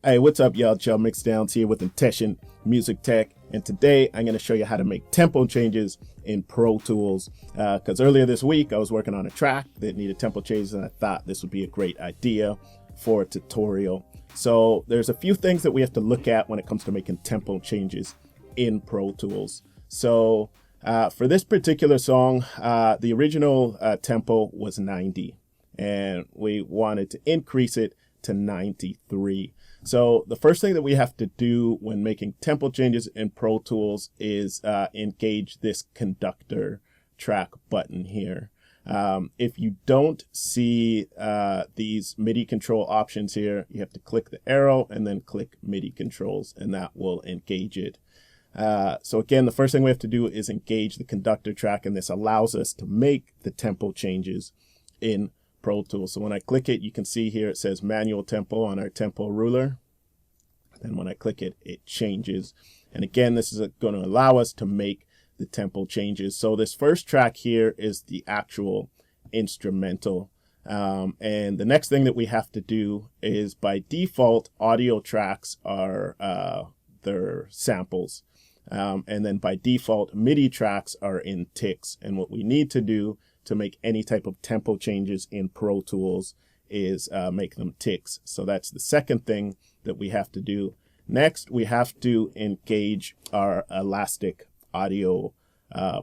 Hey, what's up, y'all? Jamixdowns here with intessionmusictech, and today I'm going to show you how to make tempo changes in Pro Tools. Because earlier this week I was working on a track that needed tempo changes, and I thought this would be a great idea for a tutorial. So there's a few things that we have to look at when it comes to making tempo changes in Pro Tools. So for this particular song, the original tempo was 90, and we wanted to increase it to 93. So the first thing that we have to do when making tempo changes in Pro Tools is engage this conductor track button here. If you don't see these MIDI control options here, you have to click the arrow and then click MIDI controls, and that will engage it. So again, the first thing we have to do is engage the conductor track, and this allows us to make the tempo changes in Pro Tools. So when I click it, you can see here it says manual tempo on our tempo ruler. And when I click it, it changes. And again, this is going to allow us to make the tempo changes. So this first track here is the actual instrumental. And the next thing that we have to do is, by default, audio tracks are their samples. And then by default, MIDI tracks are in ticks. And what we need to do to make any type of tempo changes in Pro Tools is make them ticks. So that's the second thing that we have to do. Next, we have to engage our elastic audio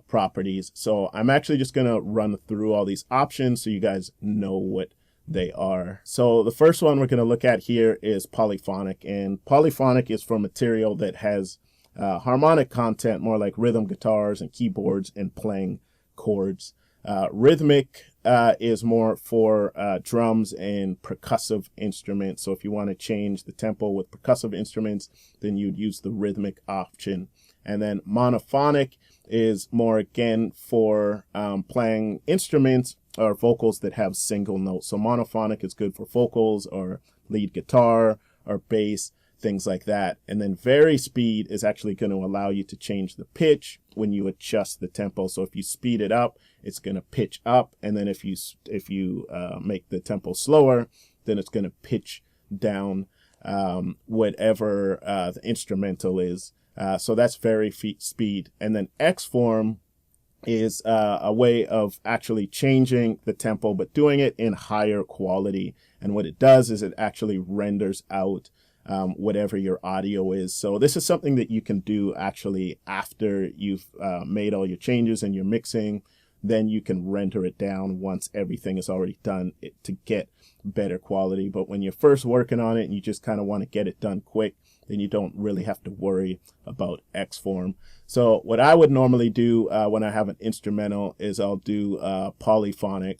properties. So I'm actually just going to run through all these options so you guys know what they are. So the first one we're going to look at here is polyphonic, and polyphonic is for material that has harmonic content, more like rhythm guitars and keyboards and playing chords. Rhythmic is more for drums and percussive instruments. So if you want to change the tempo with percussive instruments, then you'd use the rhythmic option. And then monophonic is more, again, for playing instruments or vocals that have single notes. So monophonic is good for vocals or lead guitar or bass, things like that. And then varispeed is actually going to allow you to change the pitch when you adjust the tempo. So if you speed it up, it's going to pitch up, and then if you make the tempo slower, then it's going to pitch down whatever the instrumental is. So that's varispeed. And then Xform is a way of actually changing the tempo, but doing it in higher quality. And what it does is it actually renders out whatever your audio is. So this is something that you can do actually after you've made all your changes and you're mixing. Then you can render it down once everything is already done to get better quality. But when you're first working on it and you just kind of want to get it done quick, then you don't really have to worry about Xform. So what I would normally do when I have an instrumental is I'll do polyphonic.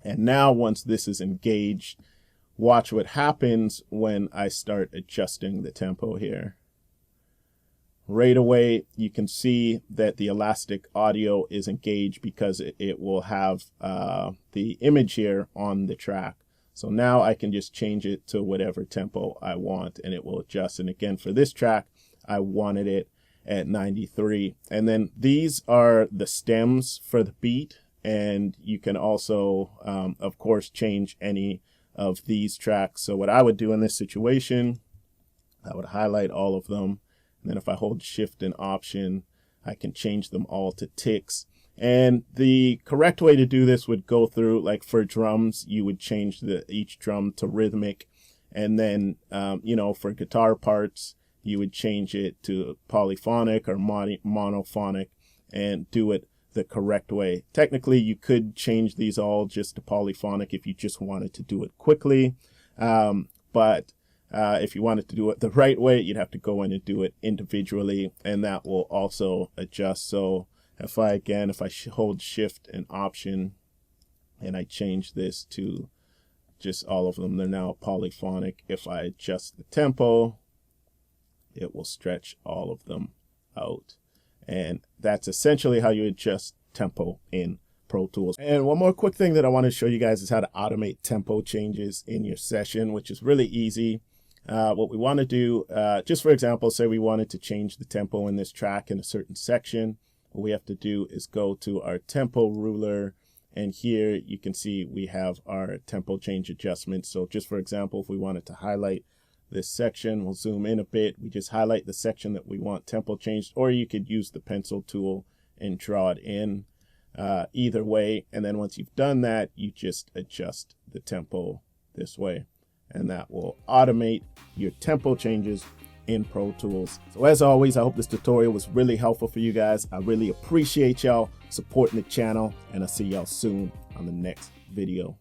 And now once this is engaged, watch what happens when I start adjusting the tempo here. Right away, you can see that the elastic audio is engaged because it will have the image here on the track. So now I can just change it to whatever tempo I want, and it will adjust. And again, for this track, I wanted it at 93. And then these are the stems for the beat. And you can also, of course, change any of these tracks. So what I would do in this situation, I would highlight all of them. And then if I hold Shift and Option, I can change them all to ticks. And the correct way to do this would go through, like for drums, you would change each drum to rhythmic. And then, for guitar parts, you would change it to polyphonic or monophonic and do it the correct way. Technically, you could change these all just to polyphonic if you just wanted to do it quickly. But if you wanted to do it the right way, you'd have to go in and do it individually, and that will also adjust. So if I hold Shift and Option and I change this to just all of them, they're now polyphonic. If I adjust the tempo, it will stretch all of them out. And that's essentially how you adjust tempo in Pro Tools. And one more quick thing that I want to show you guys is how to automate tempo changes in your session, which is really easy. What we want to do, just for example, say we wanted to change the tempo in this track in a certain section. What we have to do is go to our tempo ruler, and here you can see we have our tempo change adjustments. So just for example, if we wanted to highlight this section. We'll zoom in a bit. We just highlight the section that we want tempo changed, or you could use the pencil tool and draw it in, either way. And then once you've done that, you just adjust the tempo this way, and that will automate your tempo changes in Pro Tools. So as always, I hope this tutorial was really helpful for you guys. I really appreciate y'all supporting the channel, and I'll see y'all soon on the next video.